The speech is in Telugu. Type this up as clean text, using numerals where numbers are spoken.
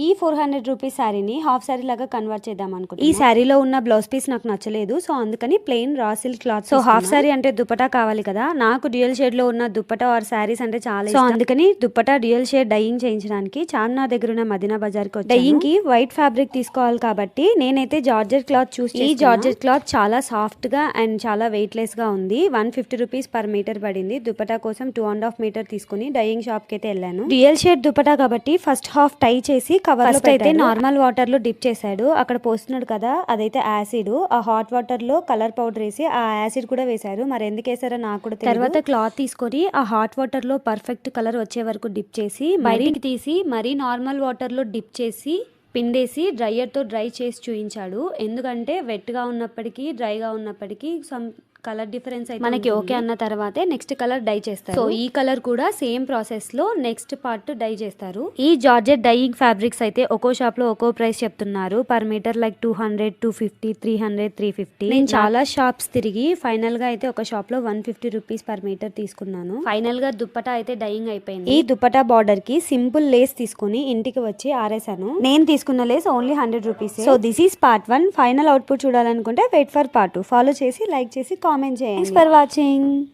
ఈ 400 రూపీస్ శారీని హాఫ్ శారీ లాగా కన్వర్ట్ చేద్దాం అనుకుంటున్నాను. ఈ శారీలో ఉన్న బ్లౌజ్ పీస్ నాకు నచ్చలేదు, సో అందుకని plain raw silk cloth. So half sari అంటే దుపట్టా కావాలి కదా, నాకు డ్యూయల్ షేడ్ లో ఉన్న దుపట్టా ఆర్ శారీస్ అంటే చాలా ఇష్టం. సో అందుకని దుపట్టా డ్యూయల్ షేడ్ డైయింగ్ చేయించడానికి చార్మినార్ దగ్గర ఉన్న మదీనా బజార్ కి డైయింగ్ కి వైట్ ఫ్యాబ్రిక్ తీసుకోవాలి కాబట్టి నేనైతే జార్జెట్ క్లాత్ చూస్ చేశాను. ఈ జార్జెట్ క్లాత్ చాలా సాఫ్ట్ గా అండ్ చాలా వెయిట్ లెస్ గా ఉంది. 150 రూపీస్ పర్ మీటర్ పడింది. దుపట్టా కోసం 2.5 మీటర్ తీసుకుని డైయింగ్ షాప్ కి అయితే వెళ్ళాను. డ్యూయల్ షేడ్ దుపట్టా కాబట్టి ఫస్ట్ హాఫ్ టై చేసి కవర్ లో అయితే నార్మల్ వాటర్ లో డిప్ చేశాడు. అక్కడ పోస్తున్నాడు కదా అదైతే యాసిడ్. ఆ హాట్ వాటర్ లో కలర్ పౌడర్ వేసి ఆ యాసిడ్ కూడా వేశారు. మరి ఎందుకు వేసారో నాకు కూడా తెలియదు. తర్వాత క్లాత్ తీసుకొని ఆ హాట్ వాటర్ లో పర్ఫెక్ట్ కలర్ వచ్చే వరకు డిప్ చేసి బయటికి తీసి మరీ నార్మల్ వాటర్ లో డిప్ చేసి పిండేసి డ్రైయర్ తో డ్రై చేసి చూపించాడు. ఎందుకంటే వెట్ గా ఉన్నప్పటికీ డ్రైగా ఉన్నప్పటికీ సమ్ కలర్ డిఫరెన్స్ అయితే మనకి ఓకే అన్న తర్వాతే నెక్స్ట్ కలర్ డై చేస్తారు. సో ఈ కలర్ కూడా సేమ్ ప్రాసెస్ లో నెక్స్ట్ పార్ట్ డై చేస్తారు. ఈ జార్జెట్ డైయింగ్ ఫ్యాబ్రిక్స్ అయితే ఒక్కో షాప్ లో ఒక్కో ప్రైస్ చెప్తున్నారు. Per metre like 200, 250, 300, 350. నేను చాలా షాప్స్ తిరిగి ఫైనల్ గా అయితే ఒక షాప్ లో 150 రూపీస్ పర్ మీటర్ తీసుకున్నాను. ఫైనల్ గా దుపట్టా అయితే డైయింగ్ అయిపోయింది. ఈ దుపట్టా బార్డర్ కి సింపుల్ లేస్ తీసుకుని ఇంటికి వచ్చి ఆరేసాను. నేను తీసుకున్న lace only 100 rupees. So this is part 1. Final output చూడాలనుకుంటే వెయిట్ ఫర్ పార్ట్ 2. ఫాలో చేసి లైక్ చేసి కామెంట్ చేయండి. Thanks for watching.